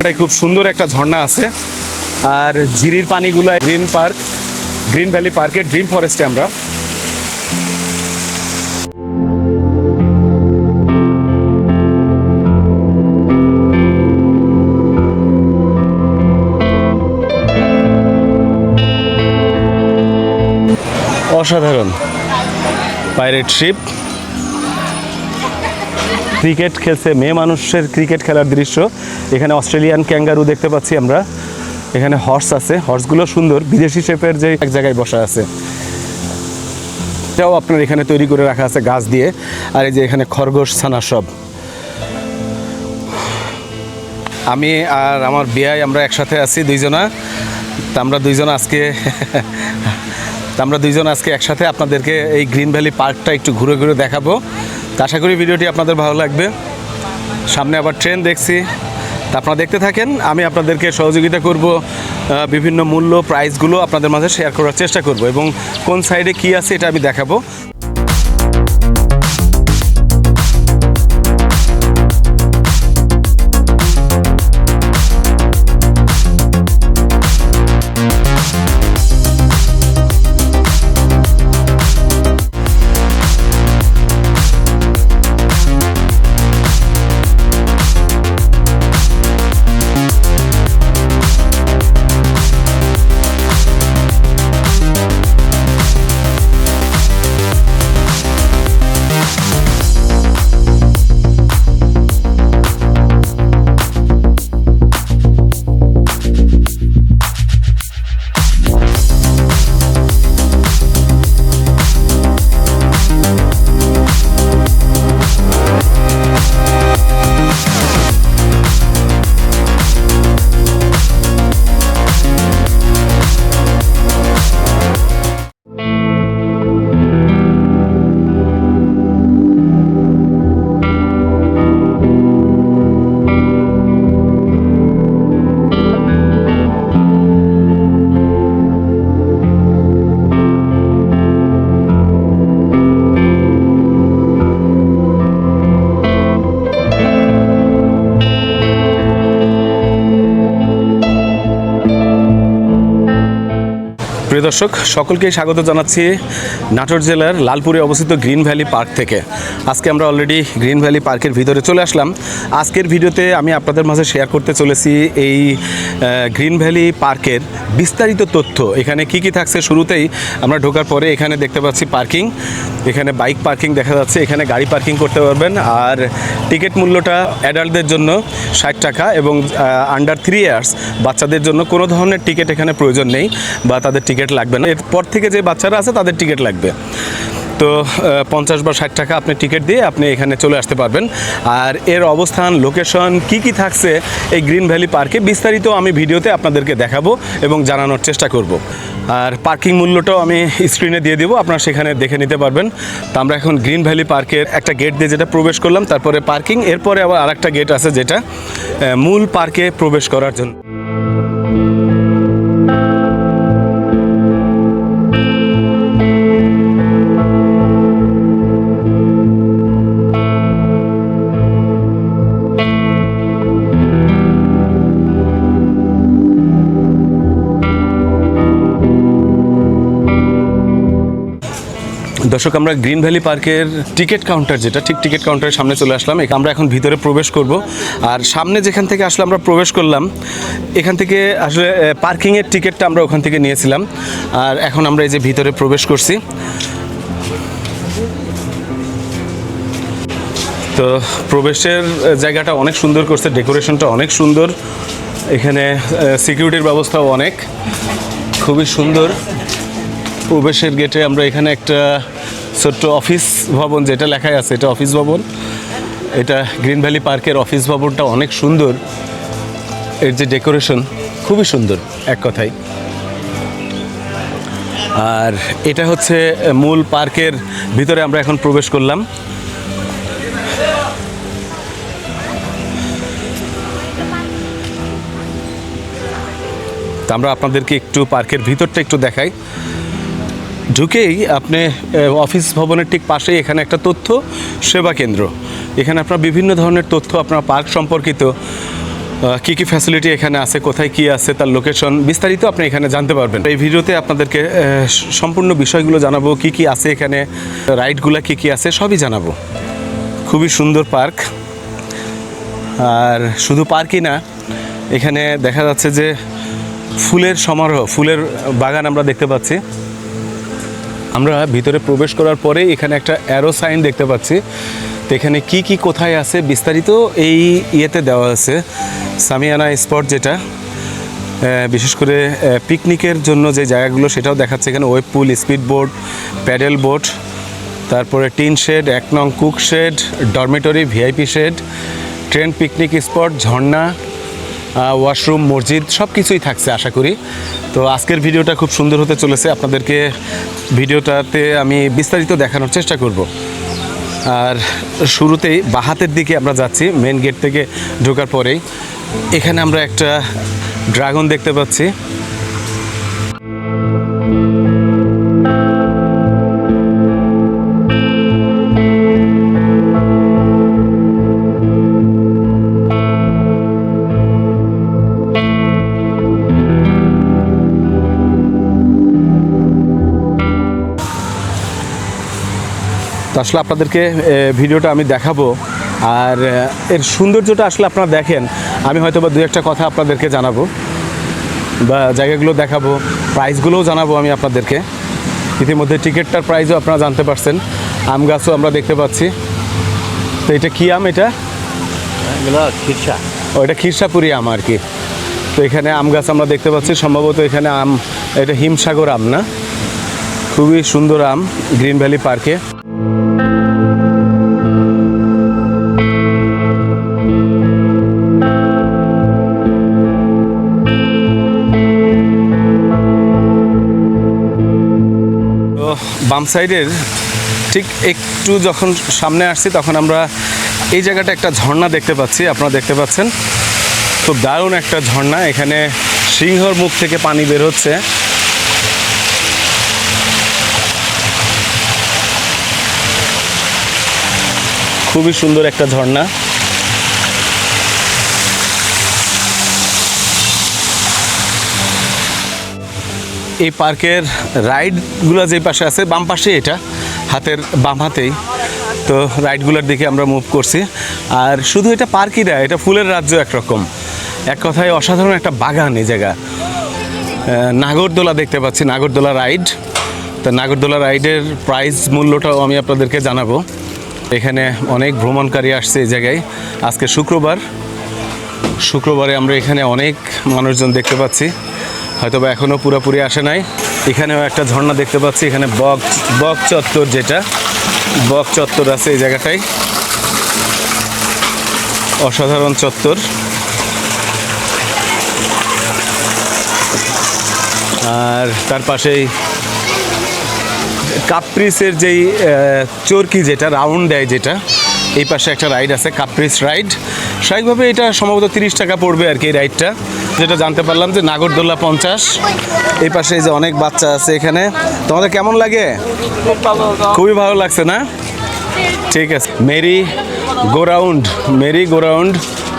জায়গাটায় খুব সুন্দর একটা ঝর্ণা আছে। আর ঝিরির পানিগুলো গ্রিন ভ্যালি পার্কের ড্রিম ফরেস্টে আমরা। অসাধারণ পাইরেট শিপ। ক্রিকেট খেলছে, মেয়ে মানুষের ক্রিকেট খেলার দৃশ্য। এখানে অস্ট্রেলিয়ান ক্যাঙ্গারু দেখতে পাচ্ছি আমরা। এখানে হর্স আছে, হর্সগুলো সুন্দর, বিদেশি শেপের যে এক জায়গায় বসা আছে। এটাও আপনার এখানে তৈরি করে রাখা আছে গাছ দিয়ে। আর এই যে এখানে খরগোশ ছানা সব। আমি আর আমার বিয়াই আমরা একসাথে আছি দুইজনা। তা আমরা দুইজন আজকে একসাথে আপনাদেরকে এই গ্রিন ভ্যালি পার্কটা একটু ঘুরে ঘুরে দেখাবো। আশা করি ভিডিওটি আপনাদের ভালো লাগবে। সামনে আবার ট্রেন দেখছি, তা আপনারা দেখতে থাকেন। আমি আপনাদেরকে সহযোগিতা করব, বিভিন্ন মূল্য প্রাইসগুলো আপনাদের মাঝে শেয়ার করার চেষ্টা করব এবং কোন সাইডে কি আছে এটা আমি দেখাবো। প্রিয় দর্শক, সকলকে স্বাগত জানাচ্ছি নাটোর জেলার লালপুরে অবস্থিত গ্রিন ভ্যালি পার্ক থেকে। আজকে আমরা অলরেডি গ্রিন ভ্যালি পার্কের ভিতরে চলে আসলাম। আজকের ভিডিওতে আমি আপনাদের মাঝে শেয়ার করতে চলেছি এই গ্রিন ভ্যালি পার্কের বিস্তারিত তথ্য। এখানে কি কি থাকছে, শুরুতেই আমরা ঢোকার পরে এখানে দেখতে পাচ্ছি পার্কিং। এখানে বাইক পার্কিং দেখা যাচ্ছে, এখানে গাড়ি পার্কিং করতে পারবেন। আর টিকিট মূল্যটা অ্যাডাল্টদের জন্য 60 টাকা এবং আন্ডার 3 ইয়ার্স বাচ্চাদের জন্য কোনো ধরনের টিকিট এখানে প্রয়োজন নেই বা তাদের টিকিট লাগবে না। এরপর থেকে যে বাচ্চারা আছে তাদের টিকিট লাগবে। তো 50 বা 60 টাকা আপনি টিকিট দিয়ে আপনি এখানে চলে আসতে পারবেন। আর এর অবস্থান, লোকেশন কি কি থাকছে এই গ্রিন ভ্যালি পার্কে বিস্তারিত আমি ভিডিওতে আপনাদেরকে দেখাবো এবং জানানোর চেষ্টা করব। আর পার্কিং মূল্যটাও আমি স্ক্রিনে দিয়ে দেবো, আপনারা সেখানে দেখে নিতে পারবেন। তো আমরা এখন গ্রিন ভ্যালি পার্কের একটা গেট দিয়ে যেটা প্রবেশ করলাম, তারপরে পার্কিং, এরপরে আবার আরেকটা গেট আছে যেটা মূল পার্কে প্রবেশ করার জন্য। দর্শক, আমরা গ্রিন ভ্যালি পার্কের টিকিট কাউন্টার, যেটা ঠিক টিকিট কাউন্টারের সামনে চলে আসলাম। আমরা এখন ভিতরে প্রবেশ করব। আর সামনে যেখান থেকে আসলে আমরা প্রবেশ করলাম, এখান থেকে আসলে পার্কিংয়ের টিকিটটা আমরা ওখান থেকে নিয়েছিলাম। আর এখন আমরা এই যে ভিতরে প্রবেশ করছি। তো প্রবেশের জায়গাটা অনেক সুন্দর করছে, ডেকোরেশনটা অনেক সুন্দর। এখানে সিকিউরিটির ব্যবস্থাও অনেক, খুবই সুন্দর। প্রবেশের গেটে আমরা এখানে একটা ছোট্ট অফিস ভবন, যেটা লেখাই আছে এটা অফিস ভবন। এটা গ্রিন ভ্যালি পার্কের অফিস ভবনটা অনেক সুন্দর। এর যে ডেকোরেশন খুবই সুন্দর এক কথায়। আর এটা হচ্ছে মূল পার্কের ভিতরে আমরা এখন প্রবেশ করলাম। তা আমরা আপনাদেরকে একটু পার্কের ভিতরটা একটু দেখাই। ঢুকেই আপনি অফিস ভবনের ঠিক পাশেই এখানে একটা তথ্য সেবা কেন্দ্র। এখানে আপনার বিভিন্ন ধরনের তথ্য, আপনার পার্ক সম্পর্কিত কী কী ফ্যাসিলিটি এখানে আছে, কোথায় কী আছে, তার লোকেশন বিস্তারিত আপনি এখানে জানতে পারবেন। এই ভিডিওতে আপনাদেরকে সম্পূর্ণ বিষয়গুলো জানাবো, কি কি আছে এখানে, রাইডগুলো কি কি আছে সবই জানাবো। খুবই সুন্দর পার্ক, আর শুধু পার্কই না, এখানে দেখা যাচ্ছে যে ফুলের সমারোহ, ফুলের বাগান আমরা দেখতে পাচ্ছি। আমরা ভিতরে প্রবেশ করার পরেই এখানে একটা অ্যারো সাইন দেখতে পাচ্ছি। তো এখানে কি কি কোথায় আছে বিস্তারিত এই ইয়েতে দেওয়া আছে। সামিয়ানা স্পট যেটা বিশেষ করে পিকনিকের জন্য যে জায়গাগুলো সেটাও দেখাচ্ছে এখানে। Wave pool, speed boat, paddle boat, তারপরে টিন শেড, 1 নং cook shed, dormitory, VIP shed, train picnic spot, ঝর্ণা, ওয়াশরুম, মসজিদ সব কিছুই থাকছে আশা করি। তো আজকের ভিডিওটা খুব সুন্দর হতে চলেছে, আপনাদেরকে ভিডিওটাতে আমি বিস্তারিত দেখানোর চেষ্টা করব। আর শুরুতেই বাহাতের দিকে আমরা যাচ্ছি, মেন গেট থেকে ঢোকার পরেই এখানে আমরা একটা ড্রাগন দেখতে পাচ্ছি। তো আসলে আপনাদেরকে ভিডিওটা আমি দেখাবো, আর এর সৌন্দর্যটা আসলে আপনারা দেখেন। আমি হয়তো বা 2-1টা কথা আপনাদেরকে জানাবো বা জায়গাগুলো দেখাবো, প্রাইসগুলোও জানাবো আমি আপনাদেরকে। ইতিমধ্যে টিকিটটার প্রাইসও আপনারা জানতে পারছেন। আম গাছও আমরা দেখতে পাচ্ছি। তো এটা কী আম? এটা খিরসা। ও, এটা খিরসাপুরি আম আর কি। তো এখানে আম গাছ আমরা দেখতে পাচ্ছি, সম্ভবত এখানে আম, এটা হিমসাগর আম না? খুবই সুন্দর আম গ্রিন ভ্যালি পার্কে। বাম সাইডের ঠিক একটু যখন সামনে আসছি তখন আমরা এই জায়গাটা একটা ঝর্ণা দেখতে পাচ্ছি, আপনারা দেখতে পাচ্ছেন। খুব দারুণ একটা ঝর্ণা, এখানে সিংহর মুখ থেকে পানি বের হচ্ছে। খুবই সুন্দর একটা ঝর্ণা। এই পার্কের রাইডগুলো যে পাশে আছে, বাম পাশে, এটা হাতের বাম হাতেই। তো রাইডগুলোর দিকে আমরা মুভ করছি। আর শুধু এটা পার্কই না, এটা ফুলের রাজ্য একরকম, এক কথায় অসাধারণ একটা বাগান এই জায়গা। নাগরদোলা দেখতে পাচ্ছি, নাগরদোলা রাইড। তো নাগরদোলা রাইডের প্রাইস মূল্যটাও আমি আপনাদেরকে জানাবো। এখানে অনেক ভ্রমণকারী আসছে এই জায়গায়। আজকে শুক্রবারে আমরা এখানে অনেক মানুষজন দেখতে পাচ্ছি, হয়তো বা এখনও পুরোপুরি আসে নাই। এখানেও একটা ঝর্ণা দেখতে পাচ্ছি, এখানে বক চত্বর, যেটা বক চত্বর আছে এই জায়গাটায়, অসাধারণ চত্বর। আর তার পাশেই কাপ্রিসের যেই চরকি, যেটা রাউন্ড দেয়, যেটা এই পাশে একটা রাইড আছে, কাপ্রিস রাইড। স্বাভাবিকভাবে এটা সম্ভবত 30 টাকা পড়বে আর কি এই রাইডটা। যেটা জানতে পারলাম যে নাগরদোলা 50। এই পাশে যে অনেক বাচ্চা আছে এখানে। তোমাদের কেমন লাগে? খুবই ভালো লাগছে না? ঠিক আছে। মেরি গো রাউন্ড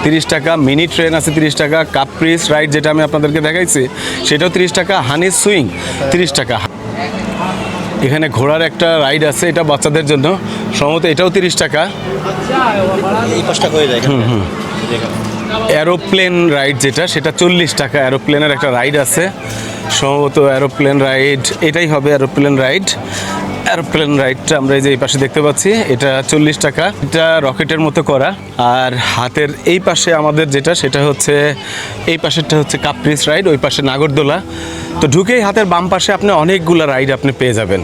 30 টাকা। মিনি ট্রেন আছে 30 টাকা। কাপ্রিস রাইড যেটা আমি আপনাদেরকে দেখাইছি সেটাও 30 টাকা। হানি সুইং 30 টাকা। এখানে ঘোড়ার একটা রাইড আছে, এটা বাচ্চাদের জন্য, সম্ভবত এটাও 30 টাকা। এরোপ্লেন রাইড যেটা, সেটা 40 টাকা। এরোপ্লেনের একটা রাইড আছে, সম্ভবত এরোপ্লেন রাইড এটাই হবে, এরোপ্লেন রাইডটা আমরা এই যে এই পাশে দেখতে পাচ্ছি, এটা 40 টাকা। এটা রকেটের মতো করা। আর হাতের এই পাশে আমাদের যেটা, সেটা হচ্ছে এই পাশেরটা হচ্ছে কাপ্রিস রাইড, ওই পাশে নাগরদোলা। তো ঢুকেই হাতের বাম পাশে আপনি অনেকগুলো রাইড আপনি পেয়ে যাবেন।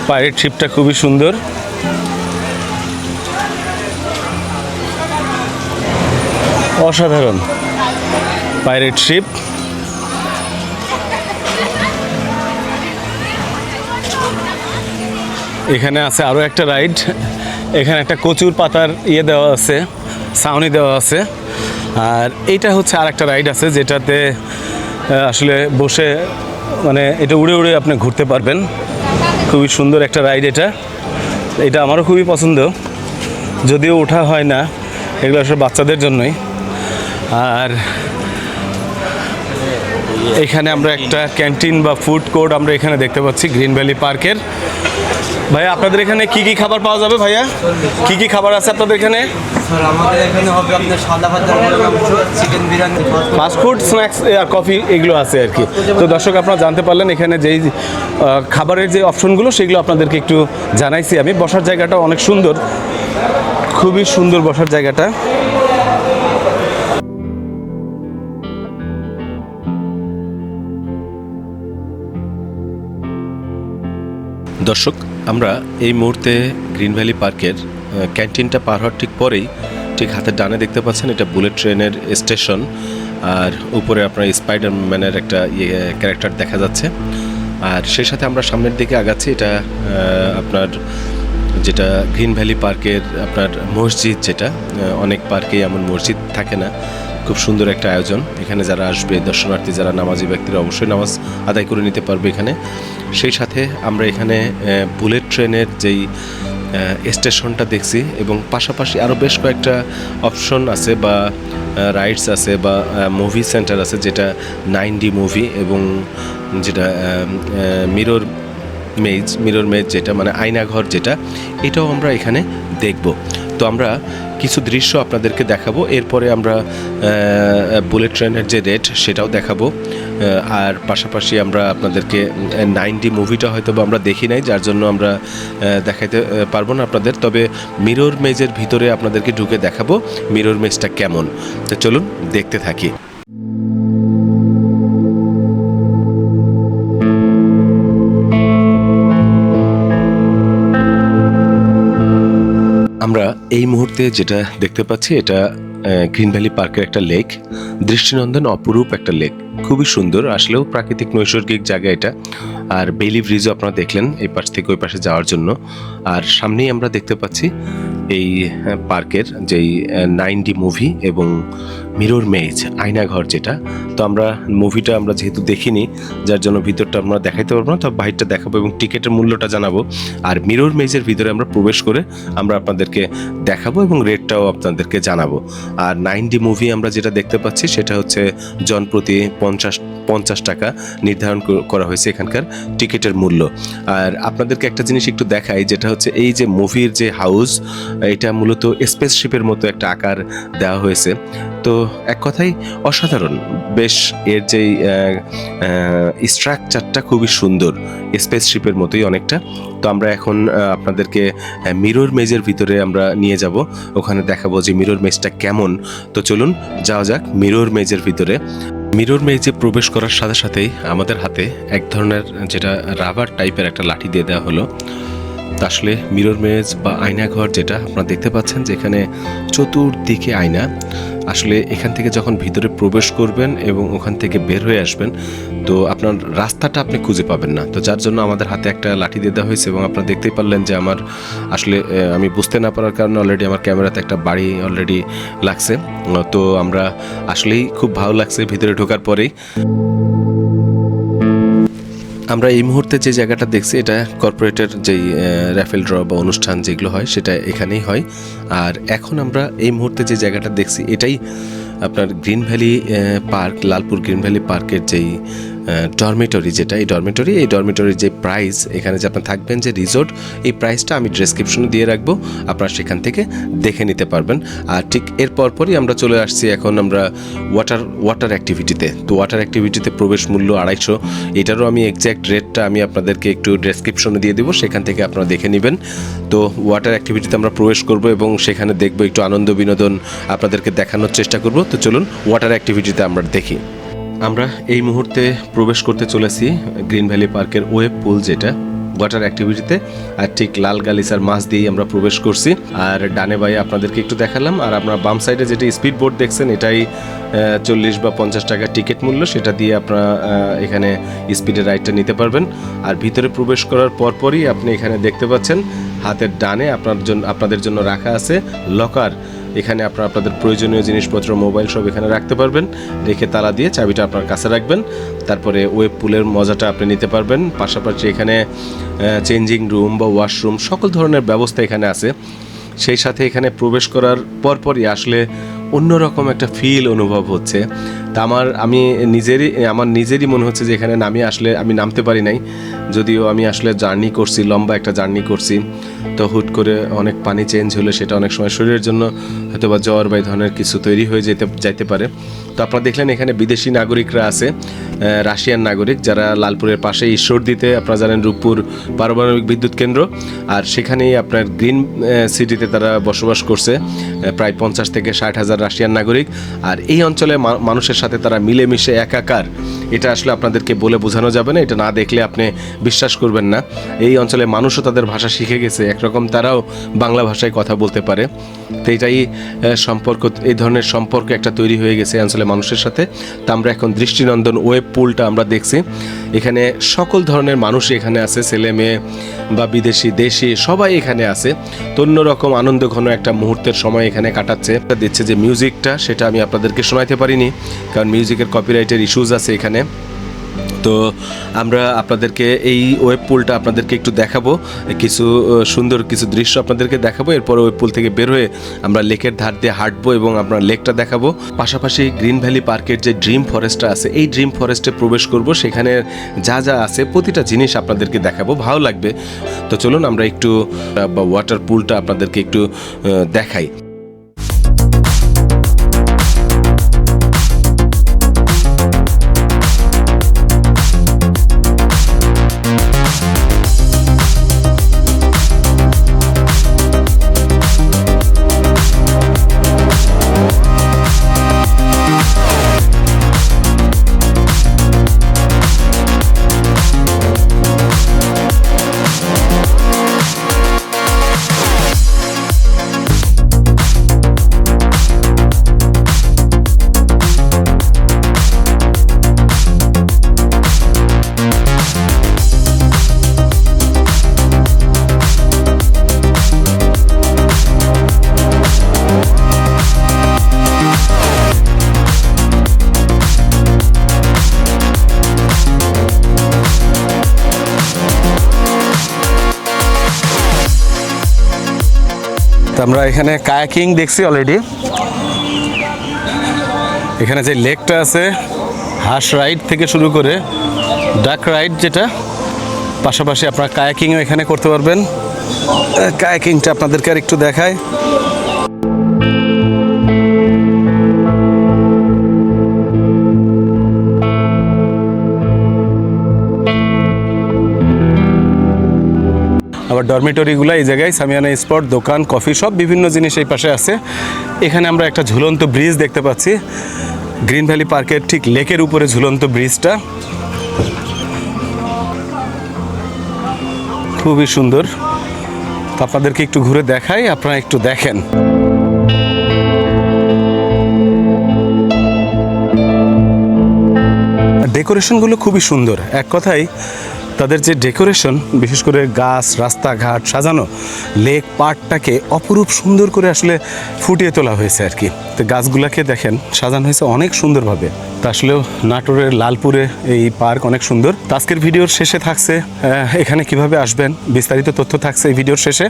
পাইরেট শিপটা খুবই সুন্দর। অসাধারণ পাইরেট শিপ। এখানে আছে আরও একটা রাইড। এখানে একটা কচুর পাতার ইয়ে দেওয়া আছে, ছাউনি দেওয়া আছে। আর এইটা হচ্ছে আর একটা রাইড আছে যেটাতে আসলে বসে মানে এটা উড়ে উড়ে আপনি ঘুরতে পারবেন। খুবই সুন্দর একটা রাইড এটা, এটা আমারও খুবই পছন্দ, যদিও ওঠা হয় না, এগুলো আসলে বাচ্চাদের জন্যই। আর এখানে আমরা একটা ক্যান্টিন বা ফুড কোর্ট আমরা এখানে দেখতে পাচ্ছি গ্রিন ভ্যালি পার্কের। ভাইয়া আপনাদের এখানে কি কি খাবার পাওয়া যাবে? ভাইয়া কি কি খাবার আছে আপনাদের এখানে? স্যার আমাদের এখানে হবে আপনার সাদা ভাত, চিকেন বিরিয়ানি, ফাস্টফুড, স্ন্যাক্স আর কফি এগুলো আছে আর কি। তো দর্শক আপনারা জানতে পারলেন এখানে যেই খাবারের যে অপশনগুলো সেগুলো আপনাদেরকে একটু জানাইছি আমি। বসার জায়গাটা অনেক সুন্দর, খুবই সুন্দর বসার জায়গাটা। দর্শক আমরা এই মুহূর্তে গ্রিন ভ্যালি পার্কের ক্যান্টিনটা পার হওয়ার ঠিক পরেই ঠিক হাতের ডানে দেখতে পাচ্ছেন এটা বুলেট ট্রেনের স্টেশন, আর উপরে আপনার স্পাইডারম্যানের একটা ক্যারেক্টার দেখা যাচ্ছে। আর সেই সাথে আমরা সামনের দিকে আগাচ্ছি, এটা আপনার যেটা গ্রিন ভ্যালি পার্কের আপনার মসজিদ, যেটা অনেক পার্কেই এমন মসজিদ থাকে না। খুব সুন্দর একটা আয়োজন, এখানে যারা আসবে দর্শনার্থী যারা নামাজি ব্যক্তিরা অবশ্যই নামাজ আদায় করে নিতে পারবে এখানে। সেই সাথে আমরা এখানে বুলেট ট্রেনের যেই স্টেশনটা দেখছি এবং পাশাপাশি আরও বেশ কয়েকটা অপশন আছে বা রাইডস আছে বা মুভি সেন্টার আছে, যেটা 9D মুভি এবং যেটা মিরর মেজ যেটা মানে আয়নাঘর যেটা, এটাও আমরা এখানে দেখব। তো আমরা কিছু দৃশ্য আপনাদেরকে দেখাবো, এরপরে আমরা বুলেট ট্রেনের যে রেট সেটাও দেখাবো। আর পাশাপাশি আমরা আপনাদেরকে 9D মুভিটা হয়তো বা আমরা দেখি নাই, যার জন্য আমরা দেখাইতে পারবো না আপনাদের। তবে মিরর মেজের ভিতরে আপনাদেরকে ঢুকে দেখাবো মিরর মেজটা কেমন। তো চলুন দেখতে থাকি। আমরা এই মুহূর্তে যেটা দেখতে পাচ্ছি এটা গ্রিন ভ্যালি পার্কের একটা লেক, দৃষ্টিনন্দন অপরূপ একটা লেক, খুবই সুন্দর, আসলেও প্রাকৃতিক নৈসর্গিক জায়গা এটা। আর বেইলি ব্রিজও আপনারা দেখলেন এই পাশ থেকে ওই পাশে যাওয়ার জন্য। আর সামনেই আমরা দেখতে পাচ্ছি এই পার্কের যেই 9D মুভি এবং মিরর মেজ আয়নাঘর যেটা। তো আমরা মুভিটা আমরা যেহেতু দেখিনি, যার জন্য ভিতরটা আমরা দেখাইতে পারবো না, তো বাইরটা দেখাবো এবং টিকিটের মূল্যটা জানাবো। আর মিরর মেজের ভিতরে আমরা প্রবেশ করে আমরা আপনাদেরকে দেখাবো এবং রেটটাও আপনাদেরকে জানাবো। আর 9D মুভি আমরা যেটা দেখতে পাচ্ছি সেটা হচ্ছে জনপ্রতি 50 টাকা নির্ধারণ করা হয়েছে এখানকার টিকিটের মূল্য। আর আপনাদেরকে একটা জিনিস একটু দেখাই, যেটা হচ্ছে এই যে মুভির যে হাউস, এটা মূলত স্পেসশিপের মতো একটা আকার দেওয়া হয়েছে। তো এক কথাই অসাধারণ, বেশ এর যেই স্ট্রাকচারটা খুবই সুন্দর, স্পেসশিপের মতোই অনেকটা। তো আমরা এখন আপনাদেরকে মিরর মেজের ভিতরে আমরা নিয়ে যাব, ওখানে দেখাবো যে মিরর মেজটা কেমন। তো চলুন যাওয়া যাক মিরর মেজের ভিতরে। মিরর মেজে প্রবেশ করার সাথে সাথেই আমাদের হাতে এক ধরনের যেটা রাবার টাইপের একটা লাঠি দিয়ে দেওয়া হলো। আসলে মিরর মেজ বা আয়নাঘর যেটা আপনারা দেখতে পাচ্ছেন, যেখানে চতুর্দিকে আয়না। আসলে এখান থেকে যখন ভিতরে প্রবেশ করবেন এবং ওখান থেকে বের হয়ে আসবেন, তো আপনার রাস্তাটা আপনি খুঁজে পাবেন না। তো যার জন্য আমাদের হাতে একটা লাঠি দিয়ে দেওয়া হয়েছে এবং আপনারা দেখতেই পারলেন যে আমার আসলে আমি বুঝতে না পারার কারণে অলরেডি আমার ক্যামেরাতে একটা বাড়ি অলরেডি লাগছে। তো আমরা আসলেই খুব ভালো লাগছে ভিতরে ঢোকার পরেই। আমরা এই মুহূর্তে যে জায়গাটা দেখছি এটা কর্পোরেটের যেই র্যাফেল ড্র বা অনুষ্ঠান যেগুলো হয় সেটা এখানেই হয়। আর এখন আমরা এই মুহূর্তে যে জায়গাটা দেখছি এটাই আপনার green valley park, Lalpur green valley পার্কের যেই ডরমিটরি যেটা, এই ডরমিটরির যে প্রাইস এখানে যে আপনার থাকবেন যে রিসোর্ট, এই প্রাইসটা আমি ডেসক্রিপশনে দিয়ে রাখবো, আপনারা সেখান থেকে দেখে নিতে পারবেন। আর ঠিক এর পরপরই আমরা চলে আসছি এখন আমরা ওয়াটার অ্যাক্টিভিটিতে। তো ওয়াটার অ্যাক্টিভিটিতে প্রবেশ মূল্য 250, এটারও আমি এক্স্যাক্ট রেটটা আমি আপনাদেরকে একটু ডেসক্রিপশনে দিয়ে দেবো, সেখান থেকে আপনারা দেখে নেবেন। তো ওয়াটার অ্যাক্টিভিটিতে আমরা প্রবেশ করব এবং সেখানে দেখবো একটু আনন্দ বিনোদন আপনাদেরকে দেখানোর চেষ্টা করব। তো চলুন ওয়াটার অ্যাক্টিভিটিতে আমরা দেখি। আমরা এই মুহূর্তে প্রবেশ করতে চলেছি গ্রিন ভ্যালি পার্কের ওয়েব পুল যেটা ওয়াটার অ্যাক্টিভিটিতে। আর ঠিক লাল গালিচার মাছ দিয়েই আমরা প্রবেশ করছি। আর ডানে বায়ে আপনাদেরকে একটু দেখালাম। আর আপনার বাম সাইডে যেটা স্পিড বোট দেখছেন এটাই 40 বা 50 টাকা টিকিট মূল্য, সেটা দিয়ে আপনারা এখানে স্পিডের রাইডটা নিতে পারবেন। আর ভিতরে প্রবেশ করার পরপরই আপনি এখানে দেখতে পাচ্ছেন হাতের ডানে আপনাদের জন্য রাখা আছে লকার এখানে আপনারা আপনাদের প্রয়োজনীয় জিনিসপত্র, মোবাইল সব এখানে রাখতে পারবেন। রেখে তালা দিয়ে চাবিটা আপনার কাছে রাখবেন। তারপরে ওয়েব পুলের মজাটা আপনি নিতে পারবেন। পাশাপাশি এখানে চেঞ্জিং রুম বা ওয়াশরুম সকল ধরনের ব্যবস্থা এখানে আছে। সেই সাথে এখানে প্রবেশ করার পরপরই আসলে অন্যরকম একটা ফিল অনুভব হচ্ছে। তা আমার নিজেরই মনে হচ্ছে যে এখানে নামিয়ে আসলে আমি নামতে পারি নাই, যদিও আমি আসলে জার্নি করছি, লম্বা একটা জার্নি করছি। তো হুট করে অনেক পানি চেঞ্জ হলে সেটা অনেক সময় শরীরের জন্য হয়তো বা জ্বর বা এই ধরনের কিছু তৈরি হয়ে যাইতে পারে। তো আপনারা দেখলেন এখানে বিদেশি নাগরিকরা আছে, রাশিয়ান নাগরিক, যারা লালপুরের পাশে ঈশ্বরদীতে, আপনারা জানেন রূপপুর পারমাণবিক বিদ্যুৎ কেন্দ্র, আর সেখানেই আপনার গ্রিন সিটিতে তারা বসবাস করছে, প্রায় 50 থেকে 60 হাজার রাশিয়ান নাগরিক। আর এই অঞ্চলে মানুষের সাথে তারা মিলেমিশে একাকার। এটা আসলে আপনাদেরকে বলে বোঝানো যাবে না, এটা না দেখলে আপনি বিশ্বাস করবেন না। এই অঞ্চলে মানুষও তাদের ভাষা শিখে গেছে, একরকম তারাও বাংলা ভাষায় কথা বলতে পারে। তো এটাই সম্পর্ক, এই ধরনের সম্পর্ক একটা তৈরি হয়ে গেছে এই অঞ্চলের মানুষের সাথে। তা আমরা এখন দৃষ্টিনন্দন ওয়েব পুলটা আমরা দেখছি। এখানে সকল ধরনের মানুষই এখানে আছে, ছেলে মেয়ে বা বিদেশি দেশি সবাই এখানে আছে। তো অন্যরকম আনন্দ ঘন একটা মুহূর্তের সময় এখানে কাটাচ্ছে। দিচ্ছে যে মিউজিকটা, সেটা আমি আপনাদেরকে শোনাইতে পারিনি, কারণ মিউজিকের কপিরাইটের ইস্যুজ আছে এখানে। তো আমরা আপনাদেরকে এই ওয়েব পুলটা আপনাদেরকে একটু দেখাবো, কিছু সুন্দর কিছু দৃশ্য আপনাদেরকে দেখাবো। এরপর ওয়েব পুল থেকে বের হয়ে আমরা লেকের ধার দিয়ে হাঁটবো এবং আমরা লেকটা দেখাবো। পাশাপাশি গ্রিন ভ্যালি পার্কের যে ড্রিম ফরেস্টটা আছে, এই ড্রিম ফরেস্টে প্রবেশ করব, সেখানে যা যা আছে প্রতিটা জিনিস আপনাদেরকে দেখাবো, ভালো লাগবে। তো চলুন আমরা একটু ওয়াটার পুলটা আপনাদেরকে একটু দেখাই। আমরা এখানে কায়াকিং দেখছি অলরেডি। এখানে যে লেকটা আছে, হাঁস রাইড থেকে শুরু করে ডাক রাইড, যেটা পাশাপাশি আপনারা কায়াকিংও এখানে করতে পারবেন। কায়াকিংটা আপনাদেরকে আর একটু দেখায়। আবার ডরমিটরিগুলো এই জায়গায়, সামিয়ানা স্পট, দোকান, কফি শপ, বিভিন্ন জিনিস এই পাশে আছে। এখানে আমরা একটা ঝুলন্ত ব্রিজ দেখতে পাচ্ছি, গ্রিন ভ্যালি পার্কের ঠিক লেকের উপরে ঝুলন্ত ব্রিজটা খুবই সুন্দর। তো আপনাদেরকে একটু ঘুরে দেখাই, আপনারা একটু দেখেন। ডেকোরেশনগুলো খুবই সুন্দর, এক কথায় তাদের যে ডেকোরেশন, বিশেষ করে গাছ, রাস্তাঘাট সাজানো, লেক পার্কটাকে অপরূপ সুন্দর করে আসলে ফুটিয়ে তোলা হয়েছে আর কি। তো গাছগুলাকে দেখেন সাজানো হয়েছে অনেক সুন্দরভাবে। তা আসলেও নাটোরের লালপুরে এই পার্ক অনেক সুন্দর। তো আজকের ভিডিওর শেষে থাকছে এখানে কিভাবে আসবেন, বিস্তারিত তথ্য থাকছে এই ভিডিওর শেষে,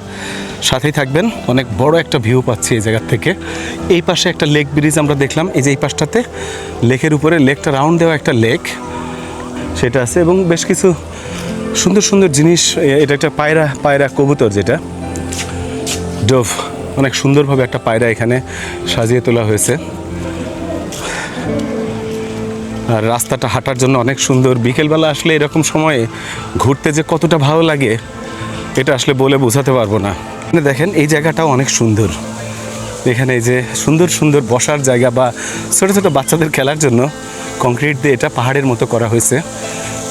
সাথেই থাকবেন। অনেক বড় একটা ভিউ পাচ্ছি এই জায়গার থেকে। এই পাশে একটা লেক ব্রিজ আমরা দেখলাম, এই যে এই পাশটাতে লেকের উপরে, লেকটা রাউন্ড দেওয়া একটা লেক সেটা আছে, এবং বেশ কিছু সুন্দর সুন্দর জিনিস। এটা একটা পায়রা কবুতর, যেটা ডোভ, অনেক সুন্দরভাবে একটা পায়রা এখানে সাজিয়ে তোলা হয়েছে। আর রাস্তাটা হাঁটার জন্য অনেক সুন্দর। বিকেলবেলা আসলে এরকম সময়ে ঘুরতে যে কতটা ভালো লাগে এটা আসলে বলে বোঝাতে পারবো না। দেখেন এই জায়গাটাও অনেক সুন্দর। এখানে এই যে সুন্দর সুন্দর বসার জায়গা বা ছোটো ছোটো বাচ্চাদের খেলার জন্য কংক্রিট দিয়ে এটা পাহাড়ের মতো করা হয়েছে।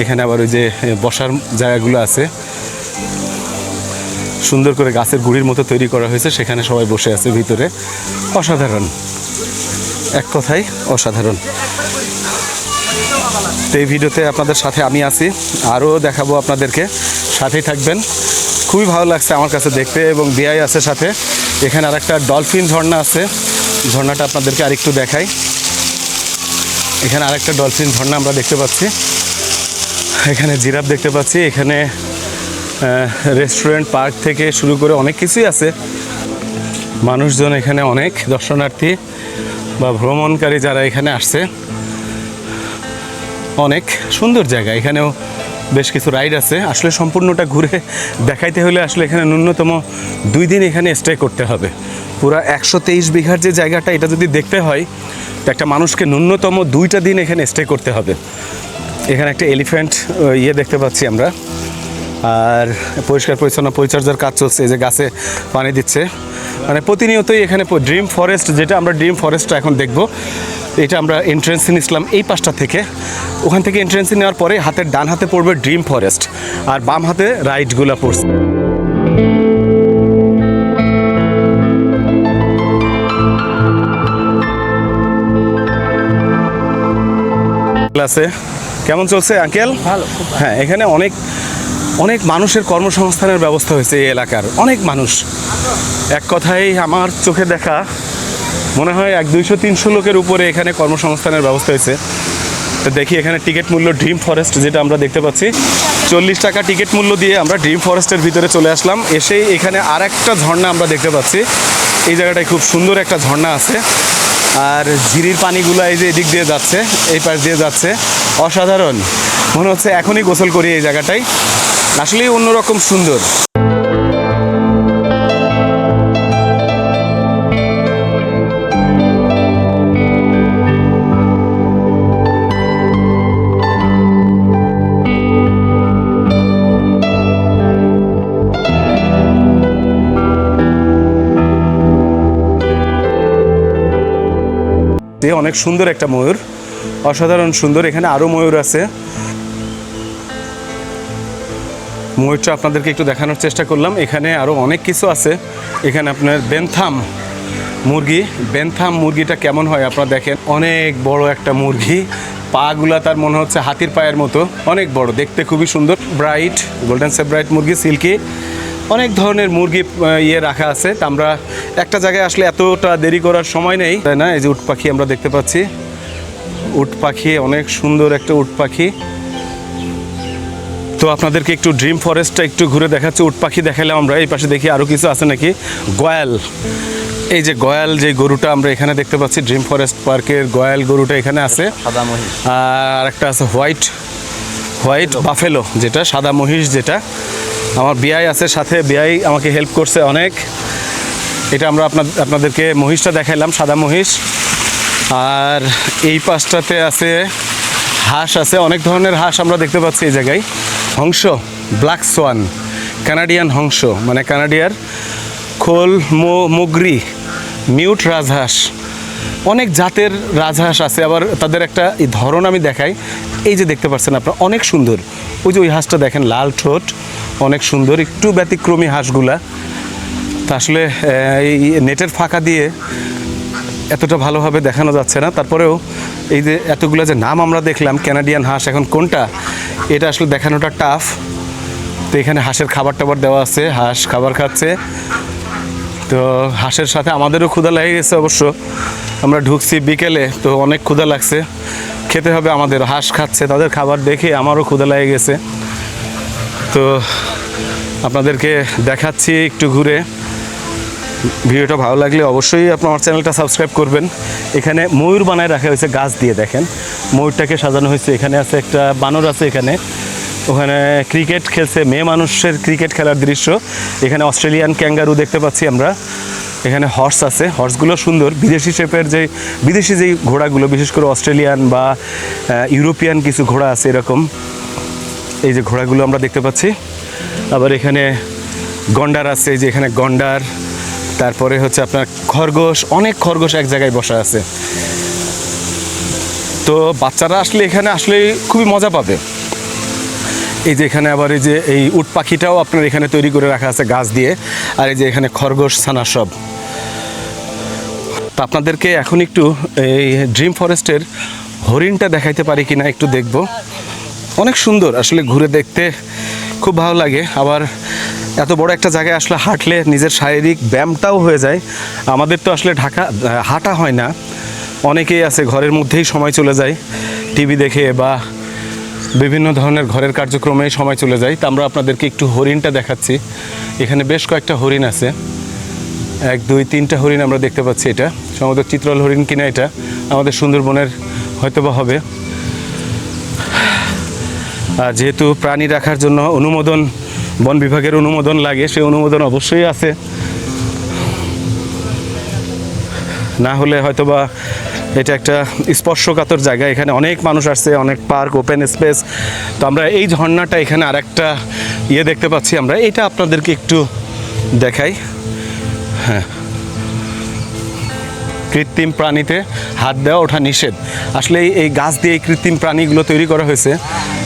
এখানে আবার ওই যে বসার জায়গাগুলো আছে, সুন্দর করে গাছের গুঁড়ির মতো তৈরি করা হয়েছে, সেখানে সবাই বসে আছে ভিতরে। অসাধারণ, এক কথায় অসাধারণ। তো এই ভিডিওতে আপনাদের সাথে আমি আছি, আরও দেখাবো আপনাদেরকে, সাথেই থাকবেন। খুবই ভালো লাগছে আমার কাছে দেখতে, এবং বিআই আছে সাথে। এখানে আরেকটা ডলফিন ঝর্ণা আছে, ঝর্ণাটা আপনাদেরকে আরেকটু দেখাই। এখানে আরেকটা ডলফিন ঝর্ণা আমরা দেখতে পাচ্ছি, এখানে জিরাফ দেখতে পাচ্ছি, এখানে রেস্টুরেন্ট পার্ক থেকে শুরু করে অনেক কিছুই আছে। মানুষজন এখানে অনেক দর্শনার্থী বা ভ্রমণকারী যারা এখানে আসছে, অনেক সুন্দর জায়গা। এখানেও বেশ কিছু রাইড আছে। আসলে সম্পূর্ণটা ঘুরে দেখাইতে হলে আসলে এখানে ন্যূনতম 2 দিন এখানে স্টে করতে হবে। পুরা 123 বিঘার যে জায়গাটা, এটা যদি দেখতে হয় তো একটা মানুষকে ন্যূনতম 2টা দিন এখানে স্টে করতে হবে। এখানে একটা এলিফ্যান্ট দেখতে পাচ্ছি আমরা, আর পরিষ্কার পরিচ্ছন্ন পরিচর্যার কাজ চলছে। এই যে গাছে পানি দিচ্ছে, মানে প্রতিনিয়তই এখানে ড্রিম ফরেস্ট, যেটা আমরা ড্রিম ফরেস্টটা এখন দেখব, এটা আমরা এন্ট্রেন্স নিয়েছিলাম এই পাশটা থেকে। ওখান থেকে এন্ট্রেন্স নেওয়ার পরে হাতের ডান হাতে পড়বে ড্রিম ফরেস্ট, আর বাম হাতে রাইডগুলো পড়ছে। ক্লাসে কেমন চলছে আঙ্কেল? ভালো। হ্যাঁ, এখানে অনেক অনেক মানুষের কর্মসংস্থানের ব্যবস্থা হয়েছে এই এলাকার, অনেক মানুষ। এক কথায় আমার চোখে দেখা মনে হয় 200-300 লোকের উপরে এখানে কর্মসংস্থানের ব্যবস্থা হয়েছে। তো দেখি এখানে টিকিট মূল্য ড্রিম ফরেস্ট যেটা আমরা দেখতে পাচ্ছি, 40 টাকা টিকিট মূল্য দিয়ে আমরা ড্রিম ফরেস্টের ভিতরে চলে আসলাম। এসেই এখানে আর একটা ঝর্ণা আমরা দেখতে পাচ্ছি। এই জায়গাটায় খুব সুন্দর একটা ঝর্ণা আছে, আর ঝিরির পানিগুলো এই যে এদিক দিয়ে যাচ্ছে, এই পাশ দিয়ে যাচ্ছে, অসাধারণ। মনে হচ্ছে এখনই গোসল করি এই জায়গাটায়, আসলেই অন্যরকম সুন্দর। অনেক সুন্দর একটা ময়ূর, অসাধারণ সুন্দর। এখানে আরো ময়ূর আছে, ময়ূরটা আপনাদেরকে একটু দেখানোর চেষ্টা করলাম। এখানে আরো অনেক কিছু আছে। এখানে আপনার বেনথাম মুরগিটা কেমন হয় আপনারা দেখেন, অনেক বড় একটা মুরগি, পাগুলা তার মনে হচ্ছে হাতির পায়ের মতো, অনেক বড়, দেখতে খুবই সুন্দর। ব্রাইট গোল্ডেন সেব্রাইট মুরগি, সিল্কি, অনেক ধরনের মুরগি রাখা আছে। তা আমরা একটা জায়গায় আসলে এতটা দেরি করার সময় নেই, তাই না? এই যে উট পাখি আমরা দেখতে পাচ্ছি, উট পাখি, অনেক সুন্দর একটা উট পাখি। তো আপনাদেরকে একটু ড্রিম ফরেস্টটা একটু ঘুরে দেখাচ্ছি। উট পাখি দেখালাম আমরা, এই পাশে দেখি আরও কিছু আছে নাকি। গয়াল, এই যে গয়াল যে গরুটা আমরা এখানে দেখতে পাচ্ছি, ড্রিম ফরেস্ট পার্কের গয়াল গরুটা এখানে আছে। সাদা মহিষ। আর একটা আছে হোয়াইট বাফেলো, যেটা সাদা মহিষ, যেটা আমার বিআই আছে সাথে, বিআই আমাকে হেল্প করছে অনেক। এটা আমরা আপনাদেরকে মহিষটা দেখাইলাম, সাদা মহিষ। আর এই পাশটাতে আছে হাঁস আছে, অনেক ধরনের হাঁস আমরা দেখতে পাচ্ছি এই জায়গায়। Hansa, black Schwann, Canadian Hansa, মানে কানাডিয়ার খোল মুগরি, মিউট রাজহাঁস, অনেক জাতের রাজহাঁস আছে। আবার তাদের একটা এই ধরন আমি দেখাই, এই যে দেখতে পাচ্ছেন আপনারা, অনেক সুন্দর। ওই যে ওই হাঁসটা দেখেন, লাল ঠোঁট, অনেক সুন্দর, একটু ব্যতিক্রমী হাঁসগুলা। তা আসলে এই নেটের ফাঁকা দিয়ে এতটা ভালোভাবে দেখানো যাচ্ছে না, তারপরেও এই যে এতগুলো যে নাম আমরা দেখলাম কানাডিয়ান হাঁস, এখন কোনটা এটা আসলে দেখানোটা টাফ। তো এখানে হাঁসের খাবার টাবার দেওয়া আছে, হাঁস খাবার খাচ্ছে। তো হাঁসের সাথে আমাদেরও ক্ষুধা লেগে গেছে অবশ্য, আমরা ঢুকছি বিকেলে, তো অনেক ক্ষুধা লাগছে, খেতে হবে আমাদের। হাঁস খাচ্ছে, তাদের খাবার দেখে আমারও ক্ষুধা লেগে গেছে। তো আপনাদেরকে দেখাচ্ছি একটু ঘুরে। ভিডিওটা ভালো লাগলে অবশ্যই আপনার আমার চ্যানেলটা সাবস্ক্রাইব করবেন। এখানে ময়ূর বানায় রাখা হয়েছে গাছ দিয়ে, দেখেন ময়ূরটাকে সাজানো হয়েছে। এখানে আছে একটা বানর আছে, এখানে ওখানে ক্রিকেট খেলছে, মেয়ে মানুষের ক্রিকেট খেলার দৃশ্য। এখানে অস্ট্রেলিয়ান ক্যাঙ্গারু দেখতে পাচ্ছি আমরা। এখানে হর্স আছে, হর্সগুলো সুন্দর, বিদেশি শেপের, যে বিদেশি যেই ঘোড়াগুলো, বিশেষ করে অস্ট্রেলিয়ান বা ইউরোপিয়ান কিছু ঘোড়া আছে এরকম, এই যে ঘোড়াগুলো আমরা দেখতে পাচ্ছি। আবার এখানে গন্ডার আছে, যে এখানে গন্ডার। তারপরে হচ্ছে আপনার খরগোশ, অনেক খরগোশ এক জায়গায় বসা আছে। তো বাচ্চারা আসলে এখানে আসলে খুবই মজা পাবে। এই যে এখানে আবার এই যে এই উট পাখিটাও আপনার এখানে তৈরি করে রাখা আছে গাছ দিয়ে। আর এই যে এখানে খরগোশ ছানা সব। তো আপনাদেরকে এখন একটু এই ড্রিম ফরেস্টের হরিণটা দেখাইতে পারি কিনা একটু দেখব। অনেক সুন্দর আসলে, ঘুরে দেখতে খুব ভালো লাগে। আবার এত বড় একটা জায়গায় আসলে হাঁটলে নিজের শারীরিক ব্যায়ামটাও হয়ে যায়। আমাদের তো আসলে হাঁটা হয় না, অনেকেই আছে ঘরের মধ্যেই সময় চলে যায় টিভি দেখে বা বিভিন্ন ধরনের ঘরের কার্যক্রমে সময় চলে যায়। তা আমরা আপনাদেরকে একটু হরিণটা দেখাচ্ছি। এখানে বেশ কয়েকটা হরিণ আছে, 1 2 3টা হরিণ আমরা দেখতে পাচ্ছি। এটা সম্ভবত চিত্রল হরিণ কিনা, এটা আমাদের সুন্দরবনের হয়তোবা হবে। আর যেহেতু প্রাণী রাখার জন্য অনুমোদন, বন বিভাগের অনুমোদন লাগে, সেই অনুমোদন অবশ্যই আছে, না হলে হয়তোবা এটা একটা স্পর্শকাতর জায়গা। এখানে অনেক মানুষ আসছে, অনেক পার্ক, ওপেন স্পেস। তো আমরা এই ঝর্ণাটা, এখানে আরেকটা দেখতে পাচ্ছি আমরা, এটা আপনাদেরকে একটু দেখাই। হ্যাঁ, কৃত্রিম প্রাণীতে হাত দেওয়া ওঠা নিষেধ। আসলে এই গাছ দিয়ে এই কৃত্রিম প্রাণীগুলো তৈরি করা হয়েছে।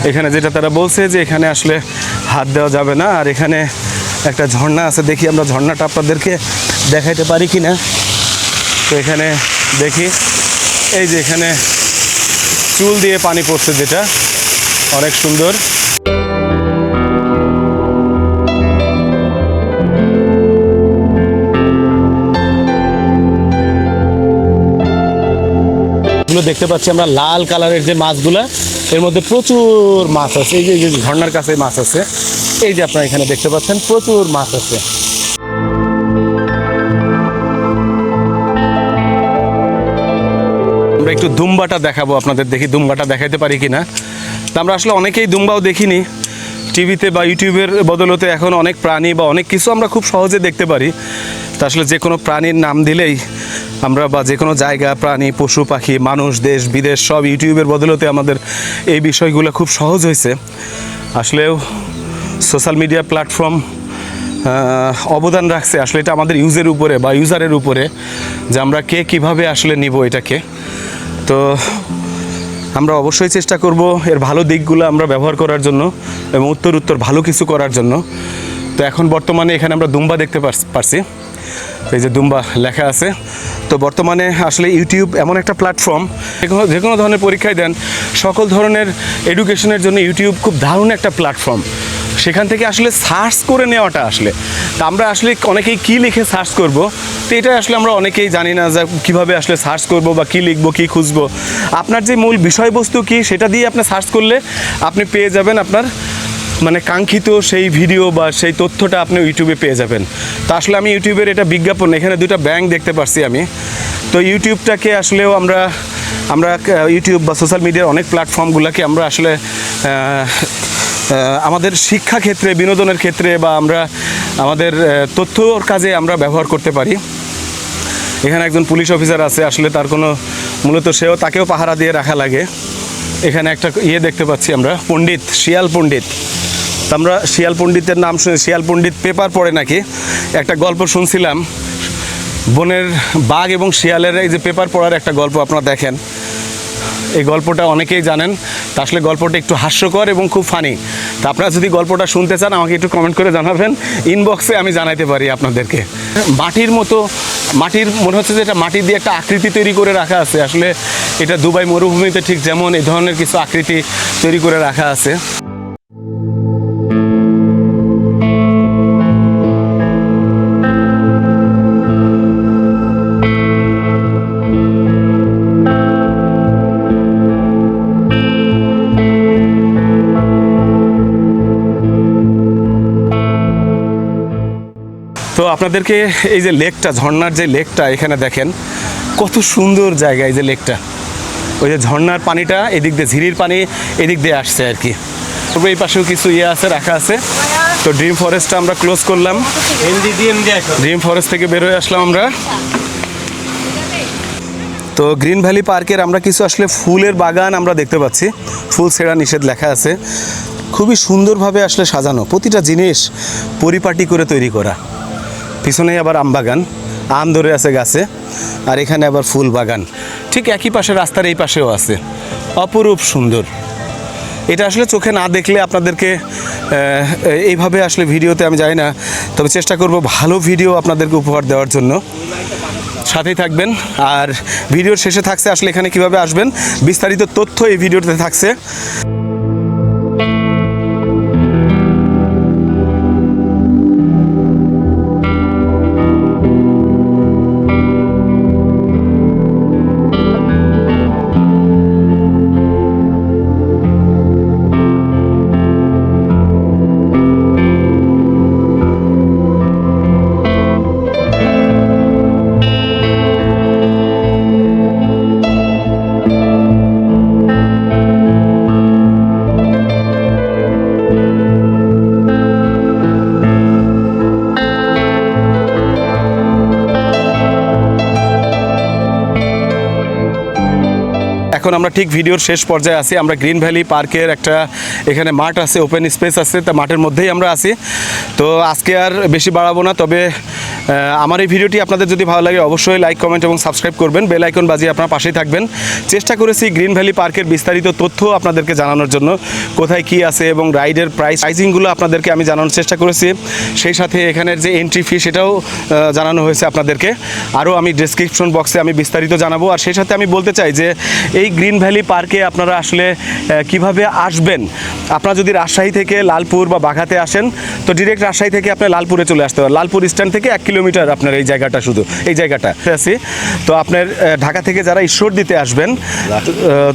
এখানে যেটা তারা বলছে যে এখানে আসলে হাত দেওয়া যাবে না। আর এখানে একটা ঝর্ণা আছে, দেখি আমরা ঝর্ণাটা আপনাদেরকে দেখাইতে পারি কি না। তো এখানে দেখি, এই যে এখানে চুল দিয়ে পানি পড়ছে, যেটা অনেক সুন্দর। দেখতে পাচ্ছি আমরা লাল কালারের যে মাছগুলা, এর মধ্যে প্রচুর মাছ আছে। এই যে ঝর্ণার কাছে মাছ আছে, এই যে আপনারা এখানে দেখতে পাচ্ছেন প্রচুর মাছ আছে। আমরা একটু দুম্বাটা দেখাবো আপনাদের, দেখি দুম্বাটা দেখাইতে পারি কিনা। তা আমরা আসলে অনেকেই দুম্বাও দেখিনি টিভিতে বা ইউটিউবের বদলতে। এখন অনেক প্রাণী বা অনেক কিছু আমরা খুব সহজে দেখতে পারি। তা আসলে যে কোনো প্রাণীর নাম দিলেই আমরা, বা যে কোনো জায়গা, প্রাণী, পশু পাখি, মানুষ, দেশ বিদেশ, সব ইউটিউবের বদলতে আমাদের এই বিষয়গুলো খুব সহজ হয়েছে। আসলেও সোশ্যাল মিডিয়া প্ল্যাটফর্ম অবদান রাখছে। আসলে এটা আমাদের ইউজের উপরে বা ইউজারের উপরে, যে আমরা কে কীভাবে আসলে নিব এটাকে। তো আমরা অবশ্যই চেষ্টা করব এর ভালো দিকগুলো আমরা ব্যবহার করার জন্য এবং উত্তর ভালো কিছু করার জন্য। তো এখন বর্তমানে এখানে আমরা দুম্বা দেখতে পারছি, এই যে দুম্বা লেখা আছে। তো বর্তমানে আসলে ইউটিউব এমন একটা প্ল্যাটফর্ম, যে কোনো ধরনের পরীক্ষায় দেন, সকল ধরনের এডুকেশনের জন্য ইউটিউব খুব দারুণ একটা প্ল্যাটফর্ম। সেখান থেকে আসলে সার্চ করে নেওয়াটা আসলে, তা আমরা আসলে অনেকেই কী লিখে সার্চ করব, তো এটা আসলে আমরা অনেকেই জানি না যে কীভাবে আসলে সার্চ করব বা কী লিখবো, কী খুঁজবো। আপনার যে মূল বিষয়বস্তু কী, সেটা দিয়ে আপনি সার্চ করলে আপনি পেয়ে যাবেন আপনার মানে কাঙ্ক্ষিত সেই ভিডিও বা সেই তথ্যটা আপনি ইউটিউবে পেয়ে যাবেন। তো আসলে আমি ইউটিউবের এটা বিজ্ঞাপন, এখানে 2টা ব্যাংক দেখতে পারছি আমি। তো ইউটিউবটাকে আসলেও আমরা ইউটিউব বা সোশ্যাল মিডিয়ার অনেক প্ল্যাটফর্মগুলোকে আমরা আসলে আমাদের শিক্ষা ক্ষেত্রে, বিনোদনের ক্ষেত্রে বা আমরা আমাদের তথ্যর কাজে আমরা ব্যবহার করতে পারি। এখানে একজন পুলিশ অফিসার আছে, আসলে তার কোনো মূলত তাকেও পাহারা দিয়ে রাখা লাগে। এখানে একটা দেখতে পাচ্ছি আমরা, পণ্ডিত, শিয়াল পণ্ডিত। আমরা শিয়াল পণ্ডিতের নাম শুনে, শিয়াল পণ্ডিত পেপার পড়ে নাকি একটা গল্প শুনছিলাম, বনের বাঘ এবং শিয়ালের এই যে পেপার পড়ার একটা গল্প আপনারা দেখেন। এই গল্পটা অনেকেই জানেন। তা আসলে গল্পটা একটু হাস্যকর এবং খুব ফানি। তা আপনারা যদি গল্পটা শুনতে চান আমাকে একটু কমেন্ট করে জানাবেন, ইনবক্সে আমি জানাইতে পারি আপনাদেরকে। মাটির মনে হচ্ছে যে এটা মাটি দিয়ে একটা আকৃতি তৈরি করে রাখা আছে। আসলে এটা দুবাই মরুভূমিতে ঠিক যেমন এই ধরনের কিছু আকৃতি তৈরি করে রাখা আছে। তো আপনাদেরকে এই যে লেকটা, ঝর্ণার যে লেকটা, এখানে দেখেন কত সুন্দর জায়গা। এই যে লেকটা, ওই যে ঝর্ণার পানিটা এদিক দিয়ে, ঝিরির পানি এদিক দিয়ে আসছে আর কি। তবে এই পাশেও কিছু আছে, রাখা আছে। তো ড্রিম ফরেস্টটা আমরা ক্লোজ করলাম, ড্রিম ফরেস্ট থেকে বের হয়ে আসলাম আমরা। তো গ্রিন ভ্যালি পার্কের আমরা কিছু আসলে ফুলের বাগান আমরা দেখতে পাচ্ছি। ফুল ছেঁড়া নিষেধ লেখা আছে। খুবই সুন্দরভাবে আসলে সাজানো, প্রতিটা জিনিস পরিপাটি করে তৈরি করা। পিছনেই আবার আম বাগান, আম ধরে আছে গাছে, আর এখানে আবার ফুল বাগান। ঠিক একই পাশে রাস্তার এই পাশেও আছে, অপরূপ সুন্দর। এটা আসলে চোখে না দেখলে আপনাদেরকে এইভাবে আসলে ভিডিওতে আমি জানি না, তবে চেষ্টা করব ভালো ভিডিও আপনাদেরকে উপহার দেওয়ার জন্য। সাথেই থাকবেন। আর ভিডিওর শেষে থাকছে আসলে এখানে কিভাবে আসবেন, বিস্তারিত তথ্য এই ভিডিওতে থাকছে। এখন আমরা ঠিক ভিডিওর শেষ পর্যায়ে আছি। আমরা গ্রিন ভ্যালি পার্কের একটা এখানে মাঠ আছে, ওপেন স্পেস আছে, তা মাঠের মধ্যেই আমরা আছি। তো আজকে আর বেশি বাড়াবো না, তবে আমার এই ভিডিওটি আপনাদের যদি ভালো লাগে অবশ্যই লাইক, কমেন্ট এবং সাবস্ক্রাইব করবেন, বেল আইকন বাজিয়ে আপনার পাশেই থাকবেন। চেষ্টা করেছি গ্রিন ভ্যালি পার্কের বিস্তারিত তথ্য আপনাদেরকে জানানোর জন্য, কোথায় কি আছে এবং রাইডের প্রাইসিংগুলো আপনাদেরকে আমি জানানোর চেষ্টা করেছি। সেই সাথে এখানের যে এন্ট্রি ফি সেটাও জানানো হয়েছে আপনাদেরকে। আরও আমি ডেসক্রিপশন বক্সে আমি বিস্তারিত জানাবো। আর সেই সাথে আমি বলতে চাই যে এই গ্রিন ভ্যালি পার্কে আপনারা আসলে কিভাবে আসবেন। আপনারা যদি রাজশাহী থেকে লালপুর বা বাঘাতে আসেন তো ডিরেক্ট রাজশাহী থেকে আপনি লালপুরে চলে আসতে পারেন। লালপুর স্ট্যান্ড থেকে 1 কিলোমিটার আপনার এই জায়গাটা, শুধু এই জায়গাটা আছি। তো আপনার ঢাকা থেকে যারা ঈশ্বর দিতে আসবেন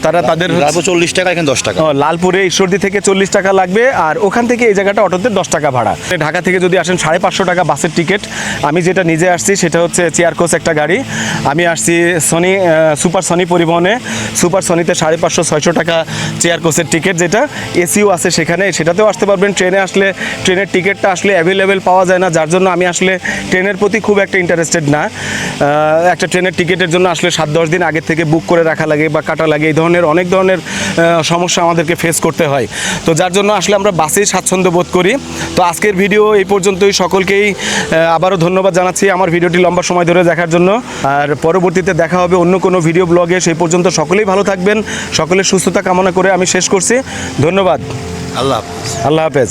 তারা তাদের 40 টাকা, এখানে 10 টাকা। লালপুরে ঈশ্বরদী থেকে 40 টাকা লাগবে, আর ওখান থেকে এই জায়গাটা অটোতে 10 টাকা ভাড়া। ঢাকা থেকে যদি আসেন 550 টাকা বাসের টিকিট। আমি যেটা নিজে আসছি সেটা হচ্ছে চেয়ার কোচ একটা গাড়ি। আমি আসছি সনি সুপার সনি পরিবহনে। সুপার সনিতে 550-600 টাকা চেয়ার কোচের টিকিট, যেটা এসিও আছে সেখানে, সেটাতেও আসতে পারবেন। ট্রেনে আসলে ট্রেনের টিকিটটা আসলে অ্যাভেলেবেল পাওয়া যায় না, যার জন্য আমি আসলে ট্রেনের প্রতি খুব একটা ইন্টারেস্টেড না। একটা ট্রেনের টিকিটের জন্য আসলে 7-10 দিন আগে থেকে বুক করে রাখা লাগে বা কাটা লাগে, এই ধরনের অনেক ধরনের সমস্যা আমাদেরকে ফেস করতে হয়। তো যার জন্য আসলে আমরা বাসেই স্বাচ্ছন্দ্য বোধ করি। তো আজকের ভিডিও এই পর্যন্তই। সকলকেই আবারও ধন্যবাদ জানাচ্ছি আমার ভিডিওটি লম্বা সময় ধরে দেখার জন্য। আর পরবর্তীতে দেখা হবে অন্য কোনো ভিডিও ব্লগে। সেই পর্যন্ত সকলেই ভালো থাকবেন, সকলের সুস্থতা কামনা করে আমি শেষ করছি। ধন্যবাদ। আল্লাহ হাফেজ। আল্লাহ হাফেজ।